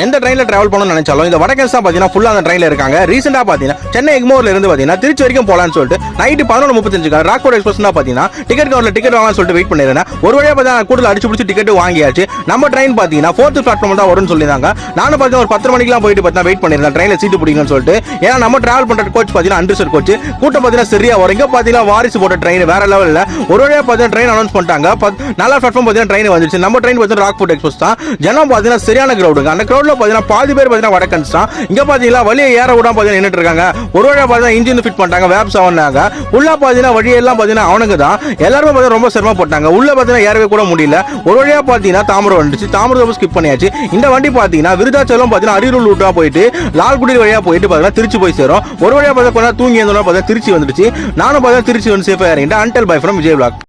எந்த ட்ரெயின்ல டிராவல் பண்ணணும்னு நினைச்சாலும் இந்த வடக்கன்ஸ் தான் பாத்தீங்கன்னா ஃபுல்லா அந்த ட்ரெயின்ல இருக்காங்க. ரீசெண்டா பாத்தீங்கன்னா சென்னை எக்மோர்ல இருந்து பாத்தீங்கன்னா திருச்சி வரைக்கும் போலான்னு சொல்லிட்டு நைட்டு 11:35 ராக்போர்ட் எக்ஸ்பிரஸ் தான் பாத்தீங்கன்னா டிக்கெட் கவுண்டர்ல டிக்கெட் வாங்கலாம்னு சொல்லிட்டு வெயிட் பண்ணிருந்தேன். ஒரு வழியா பாத்தீங்கன்னா கூட்டத்தில் அடிச்சு பிடிச்சி டிக்கெட் வாங்கியாச்சு. நம்ம ட்ரெயின் பாத்தீங்கன்னா 4th பிளாட்ஃபார்ம் தான் வரும்னு சொல்லியிருந்தாங்க. நானும் பாத்தீங்கன்னா ஒரு 10 மணிக்கெல்லாம் போயிட்டு பாத்தீங்கன்னா வெயிட் பண்ணிருந்தேன் ட்ரெயின்ல சீட்டு பிடிக்கணும்னு சொல்லிட்டு. ஏன்னா நம்ம டிராவல் பண்ற கோச் பாத்தீங்கன்னா அன்ரிசர்வ் கோச். கூட்டம் பாத்தீங்கன்னா சரியா வரும். இங்க பாத்தீங்கன்னா வாரிசு போட்ட ட்ரெயின் வேற லெவல்ல ஒரு வழியா பாத்தீங்கன்னா ட்ரெயின் அனௌன்ஸ் பண்ணிட்டாங்க. 4 பிளாட்ஃபார்ம் பாத்தீங்கன்னா ட்ரெயின் வந்துச்சு. நம்ம ட்ரெயின் பாத்தீங்கன்னா ராக்போர்ட் எக்ஸ்பிரஸ் தான். ஜனம் பாத்தீங்கன்னா சரியான கிரௌடுங்க. அந்த கிரௌட்ல பாத்தீங்கன்னா பாதி பேர் பாத்தீங்கன்னா வடக்கன்ஸ் தான். இங்க பாத்தீங்கன்னா வழியை ஏற விடாம பாத்தீங்கன்னா நின்னுட்டு இருக்காங்க. ஒரு வழியா பாத்தீங்கன்னா இன்ஜின் ஃபிட் பண்ணிட்டாங்க. வேப் 7 உள்ள பாத்தீங்கன்னா வழியெல்லாம் பாத்தீங்கன்னா அவனுங்க தான். எல்லாரும் பாத்தீங்கன்னா ரொம்ப சிரமப்பட்டாங்க. உள்ள பாத்தீங்கன்னா ஏறவே கூட முடியல. ஒரு வழியா பாத்தீங்கன்னா தாமரம் வந்துச்சு. தாமரம் ஸ்கிப் பண்ணியாச்சு. இந்த வண்டி பாத்தீங்கன்னா விருதாச்சலம் பாத்தீங்கன்னா அரியலூர் ரூட்டா போயிட்டு லால்குடி வழியா போயிட்டு பாத்தீங்கன்னா திருச்சி போய் சேரும். ஒரு வழியா பாத்தீங்கன்னா தூங்கி இருந்தோம் பாத்தீங்கன்னா திருச்சி வந்துடுச்சு. நானும் பாத்தீங்கன்னா திருச்சி வந்து சேஃபா இறங்கிட்டேன். Until bye from Vijay vlog.